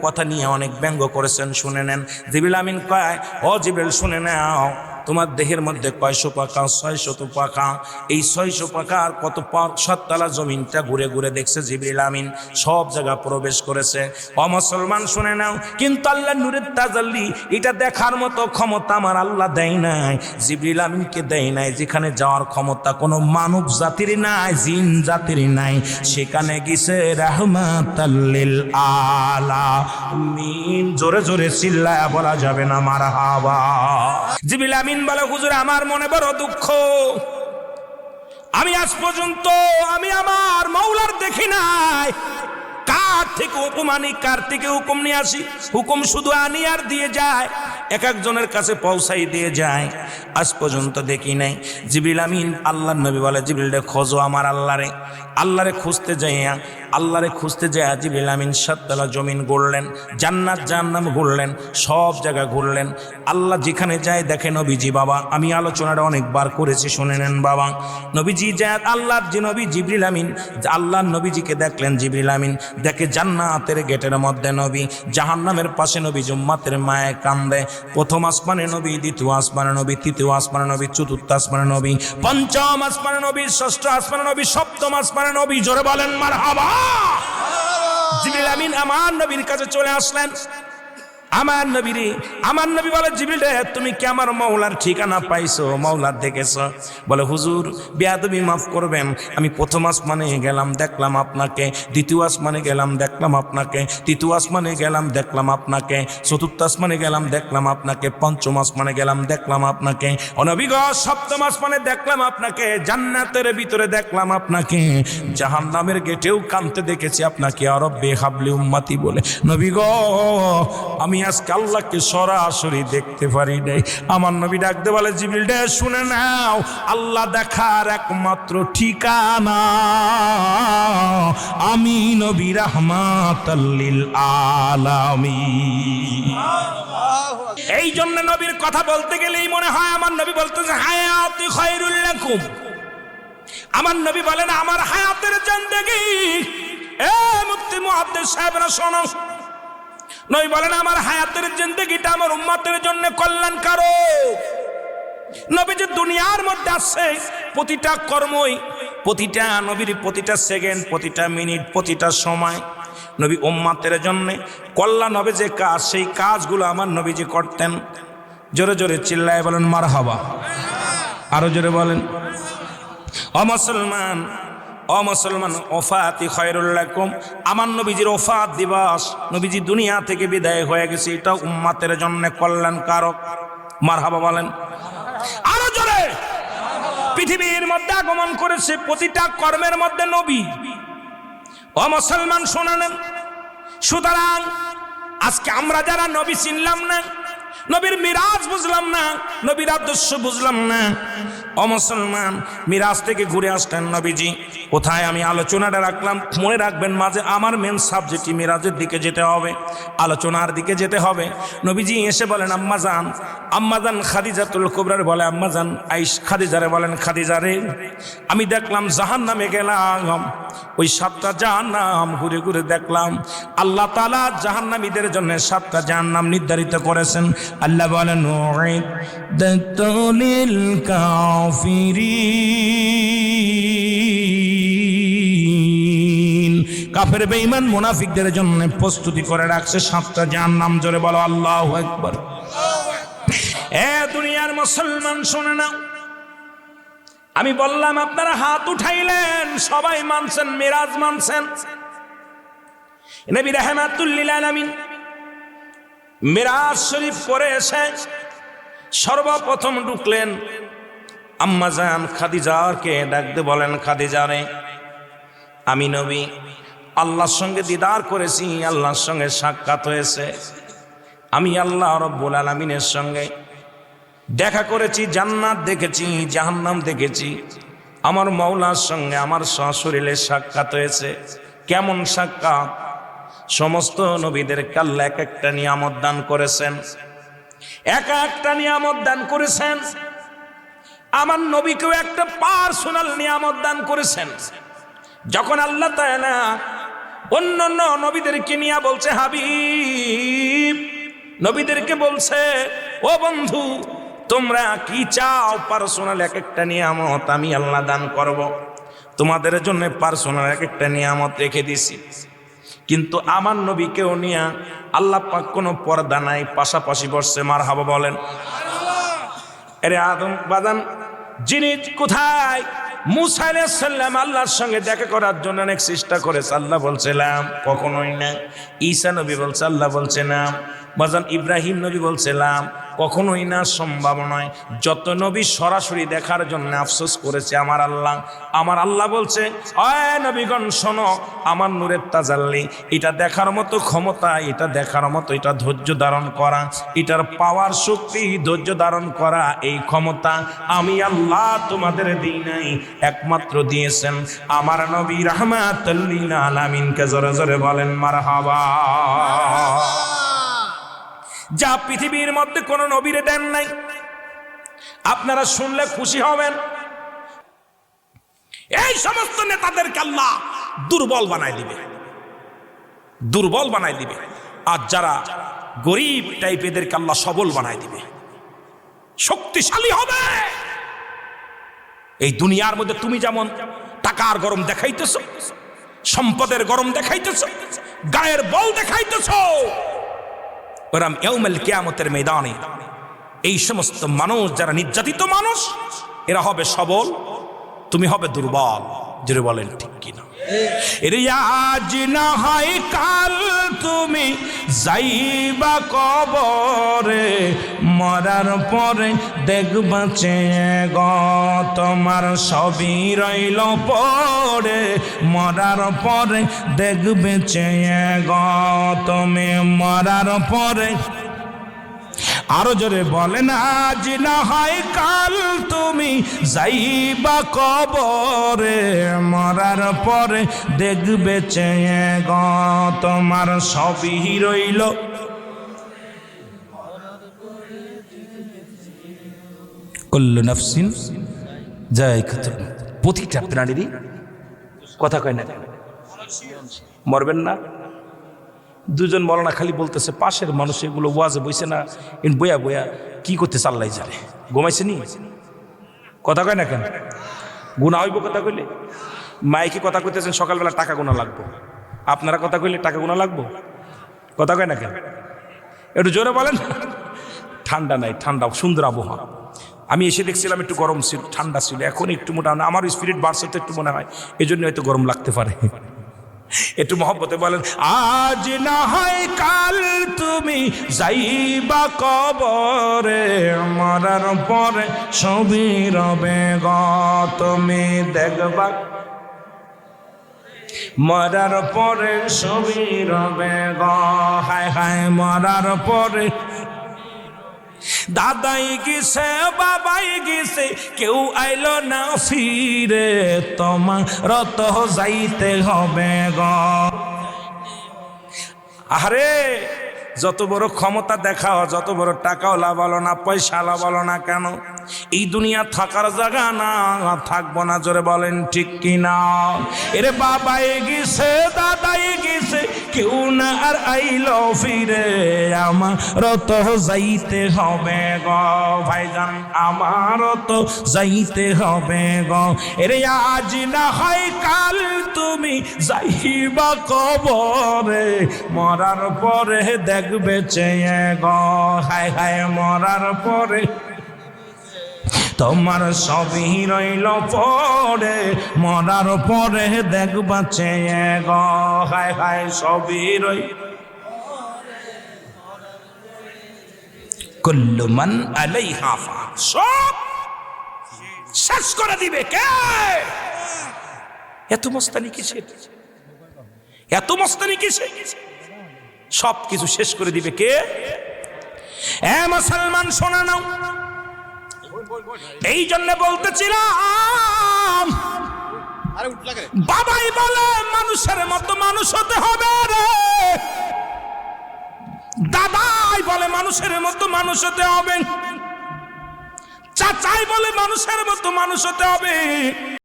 কথা নিয়ে অনেক ব্যঙ্গ করেছেন, শুনে নেন। জিবরিল আমিন কয়, ও জিবরিল শুনে নাও, তোমার দেহের মধ্যে কয়শো পাকা? 600 পাকা। এই 600 পাকার কত 7 তলা জমিনটা ঘুরে ঘুরে দেখছে জিবরিল আমিন, সব জায়গা প্রবেশ করেছে। ও মুসলমান শুনে নাও, কিন্তু আল্লাহ নূরের তাজাল্লি এটা দেখার মতো ক্ষমতা আমার আল্লাহ দেয় নাই, জিবরিল আমিনকে দেয় নাই। যেখানে যাওয়ার ক্ষমতা কোনো মানব জাতির নাই, জিন জাতির নাই, সেখানে গেছে রাহমাতাল লিল আলামিন। জোরে জোরে চিল্লায়া বলা যাবে না মারহাবা। জিবরিল আমিন বলে, হুজুর আমার মনে বড় দুঃখ, আমি আজ পর্যন্ত আমি আমার মাওলার দেখি নাই। কার থেকে হুকুম আনি, কার থেকে হুকুম নিয়ে আসি, হুকুম শুধু আনি আর দিয়ে যায়, এক একজনের কাছে পৌঁছাই দিয়ে যায়, আজ পর্যন্ত দেখি নাই। জিবরিল আমিন আল্লাহর নবী বলে, জিবরিল রে খোঁজো আমার আল্লাহরে। আল্লাহরে খুঁজতে যাইয়া, আল্লাহরে খুঁজতে যায় জিবরিল আমিন 7 তলা জমিন ঘুরলেন, জান্নাত জাহান্নাম ঘুরলেন, সব জায়গা ঘুরলেন। আল্লাহ যেখানে যায় দেখে নবীজি, বাবা আমি আলোচনাটা অনেকবার করেছি, শুনে নেন বাবা। নবীজি যায়, আল্লাহর যে নবী জিবরিল আমিন আল্লাহর নবীজিকে দেখলেন। জিবরিল আমিন দেখে জান্নাতের গেটের মধ্যে নবী, জাহান্নামের পাশে নবী, উম্মতের মায়ে কান্দে। প্রথম আসমানে নবী, দ্বিতীয় আসমানে নবী, তৃতীয় আসমানে নবী, চতুর্থ আসমানে নবী, পঞ্চম আসমানে নবী, ষষ্ঠ আসমানে নবী, সপ্তম আসমানে নবী। জোরে বলেন মারহাবা। জিবরিল আমিন আমার নবীর কাছে চলে আসলেন। আমার নবী বলে, জিবরিল রে তুমি কি আমার মাওলার ঠিকানা পাইছো, মাওলার দেখেছো? বলে, হুজুর বেয়াদবি মাফ করবেন, আমি প্রথম আসমানে গেলাম দেখলাম আপনাকে, দ্বিতীয় আসমানে গেলাম দেখলাম আপনাকে, তৃতীয় আসমানে গেলাম দেখলাম আপনাকে, চতুর্থ আসমানে গেলাম দেখলাম আপনাকে, পঞ্চম আসমানে গেলাম দেখলাম আপনাকে, ও নবী গো সপ্তম আসমানে দেখলাম আপনাকে, জান্নাতের ভিতরে দেখলাম আপনাকে, জাহান্নামের গেটেও কাঁদতে দেখেছি আপনাকে। আর রব্বে হাবলি উম্মতি বলে, নবী গো আমি আজকে আল্লাহকে সরাসরি দেখতে পারি নাই। আমার নবী ডাকতে বলে, জিবরিল রে শুনে নাও, আল্লাহ দেখার একমাত্র ঠিকানা আমি নবী রাহমাতাল লিল আলামিন। এই জন্য নবীর কথা বলতে গেলেই মনে হয় আমার নবী বলতেছে, হায়াতি খায়রুল লাকুম। আমার নবী বলেন, আমার হায়াতের জিন্দেগি, এ মুফতি মুহাদ্দিস সাহেবরা শোনো, নবী বলেন আমার হায়াতের জিন্দেগিটা আমার উম্মতের জন্য কল্যাণকারক। নবী যে দুনিয়ার মধ্যে আসছে, প্রতিটা কর্মই, প্রতিটা নবীর প্রতিটা সেকেন্ড, প্রতিটা মিনিট, প্রতিটা সময় নবী উম্মতের জন্য কল্যাণ হবে যে কাজ, সেই কাজগুলো আমার নবীজি করতেন। জোরে জোরে চিল্লায় বলেন মারহাবা। আরো জোরে বলেন। ও মুসলমান, ও মুসলমান, ওফাতি খায়রুল লাকুম। আমার নবীজির ওফাত দিবস, নবীজি দুনিয়া থেকে বিদায় হয়ে গেছে, এটা উম্মতের জন্য কল্যাণকারক। মারহাবা বলেন আরো জোরে। পৃথিবীর মধ্যে আগমন করেছে প্রতিটা কর্মের মধ্যে নবী। ও মুসলমান শুনে নেন, সুতরাং আজকে আমরা যারা নবী চিনলাম না, নবীর মিরাজ বুঝলাম না, নবীর আদর্শ বুঝলাম না, ও মুসলমান মিরাজ থেকে ঘুরে আসলেন নবীজি। কোথায় আমি আলোচনাটা রাখলাম, মনে রাখবেন, মাঝে আমার মেন সাবজেক্টই মিরাজের দিকে যেতে হবে, আলোচনার দিকে যেতে হবে। নবীজি এসে বলেন, আম্মাজান, আম্মাজান খাদিজাতুল কুবরার বলে, আম্মাজান খাদিজারে বলেন, খাদিজারে আমি দেখলাম জাহান্নামে গেলাম, ওই 7টা জাহান্নাম ঘুরে ঘুরে দেখলাম। আল্লাহ তাআলা জাহান্নামীদের জন্য 7টা জাহান্নাম নির্ধারিত করেছেন। আল্লাহ বলেন, উইদ্দাতুল কাফিরিন, কাফের বেঈমান মুনাফিকদের জন্য প্রস্তুতি করে রাখছে 7টা জাহান্নাম। জোরে বলো আল্লাহু আকবার। এ দুনিয়ার মুসলমান শুনে নাও, আমি বললাম আপনারা হাত উঠাইলেন, সবাই মানছেন, মিরাজ মানছেন। নবী রাহমাতুল লিল আলামিন মিরাজ শরীফ করে এসে সর্বপ্রথম ঢুকলেন, আম্মাজান খাদিজাকে ডাকতে বলেন, খাদিজারে আমি নবী আল্লাহর সঙ্গে দিদার করেছি, আল্লাহর সঙ্গে সাক্ষাৎ হয়েছে, আমি আল্লাহ রব্বুল আলামিনের সঙ্গে দেখা করেছি, জান্নাত দেখেছি, জাহান্নাম দেখেছি, আমার মাওলার সঙ্গে আমার সশরীরে সাক্ষাৎ হয়েছে। কেমন সাক্ষাৎ? সমস্ত নবীদেরকে আল্লাহ এক একটা নিয়ামত দান করেছেন, এক একটা নিয়ামত দান করেছেন। আমার নবীকেও একটা পার্সোনাল নিয়ামত দান করেছেন। যখন আল্লাহ তাআলা অন্য নবীদেরকে নিয়ে বলছে হাবিব, নবীদেরকে বলছে ও বন্ধু তোমরা কি চাও, পার্সোনাল এক একটা নিয়ামত আমি আল্লাহ দান করব, তোমাদের জন্য পার্সোনাল এক একটা নিয়ামত রেখে দিছি। কিন্তু আমার নবীকেও নিয়ে আল্লাহ পাক কোনো পর্দা নাই, পাশাপাশি বসছে। মারহাবা বলেন। আরে আদম বাদান যিনি কোথায় মুসা আলাইহিস সালাম আল্লাহর সঙ্গে দেখা করার জন্য অনেক চেষ্টা করেছে, আল্লাহ বলছিলাম কখনোই না। ঈসা নবী বলছে, আল্লাহ বলছে না। বাজান ইব্রাহিম নবী বলছিলাম কখনোই না, সম্ভব নয়। যত নবী সরাসরি দেখার জন্য আফসোস করেছে আমার আল্লাহ। আমার আল্লাহ বলছে অয় নবীগণ শোনো, আমার নূরের তাজাল্লি, এটা দেখার মতো ক্ষমতা, এটা দেখার মতো, এটা ধৈর্য ধারণ করা, এটার পাওয়ার শক্তি, ধৈর্য ধারণ করা, এই ক্ষমতা আমি আল্লাহ তোমাদের দিই নাই, একমাত্র দিয়েছেন আমার নবী রাহমাতুল লিল আলামিনকে। জোরে জোরে বলেন মারহাবা। যা পৃথিবীর মধ্যে কোন নবীরে দেন নাই। আপনারা শুনলে খুশি হবেন, এই সমস্ত নেতাদেরকে আল্লাহ দুর্বল বানায় দিবে, দুর্বল বানায় দিবে। আর যারা গরিব টাইপেরদেরকে আল্লাহ সবল বানায় দিবে, শক্তিশালী হবে। এই দুনিয়ার মধ্যে তুমি যেমন টাকার গরম দেখাইতেছ, সম্পদের গরম দেখাইতেছ, গায়ের বল দেখাইতেছ, ওরাম ইয়াউমুল কিয়ামতের ময়দানে এই সমস্ত মানুষ যারা নির্যাতিত মানুষ, এরা হবে সবল, তুমি হবে দুর্বল। জোরে বলেন ঠিক কিনা? এরে আজ না হয় কাল তুমি যাইবা কবরে, মরার পরে দেখবা চেয়ে গো তোমার সবই রইল পড়ে, মরার পরে দেখবে চেয়ে গো তুমি মরার পরে। আরো জোরে বলেন আজ না হয় কাল তুমি যাইবা কবরে, মরার পরে দেখবে চেয়ে গো তোমার সবই রইল। কুল্লু নাফসিন যায়কাতুল মউত, প্রতিটা প্রাণীরই কথা কয় না মরবেন না। দুজন মৌলানা খালি বলতেছে পাশের মানুষ এগুলো ওয়াজে বইছে না, বইয়া বইয়া কি করতে চাল্লাই জানে, ঘুমাইছে নি, কথা কয় না কেন? গুণা হইব কথা কইলে? মাইকে কথা কইতেছেন সকালবেলা টাকা গুণা লাগবো, আপনারা কথা কইলে টাকা গুণা লাগবো, কথা কয় না কেন? একটু জোরে বলেন। ঠান্ডা নাই, ঠান্ডা সুন্দর আবহাওয়া। আমি এসে দেখছিলাম একটু গরম ছিল, ঠান্ডা ছিল, এখন একটু মোটা, আমার স্পিরিট বাড়ছে তো একটু মনে হয়, এই জন্য হয়তো গরম লাগতে পারে। একটু মহব্বতে বলেন আজ না হয় কাল তুমি যাইবা কবরে, মরার পরে সবই রবে গো তুমি দেখবা, মরার পরে সবই রবে গো। হায় হায় মরার পরে দাদাই গেছে বাবাই গেছে, কেউ আইলো না ফিরে, তোমার তো যাইতে হবে গো। আরে যত বড় ক্ষমতা দেখাও, যত বড় টাকাওয়ালা বলো না, পয়সাওয়ালা বলো না কেন, এই দুনিয়া থাকার জায়গা না, থাকবো না। জোরে বলেন ঠিক কিনা? এরে বাবাই গেছে দাদাই গেছে, কেউ না আর আইলো ফিরে, আমারও তো যাইতে হবে গো ভাইজান, আমারও তো যাইতে হবে গো। এরে আজ না হয় কাল তুমি যাইবা কবরে, মরার পরে দেখবে চেয়ে গো। হায় হায় মরার পরে তোমার সবই রইল পড়ে, মরার পরে দেখবা চেয়ে গো। হায় হায় সবই রইল। কুল্লু মান আলাইহা ফান, সব শেষ করে দিবে কে? এত মস্তানি কিসের? এত মস্তানি কিসের? সব কিছু শেষ করে দিবে কে? এ মুসলমান শোনা নাও, এই জন্য বলতেছিলাম বাবাই বলে মানুষের মতো মানুষ হতে হবে রে, দাদাই বলে মানুষের মতো মানুষ হতে হবে, চাচাই বলে মানুষের মতো মানুষ হতে হবে।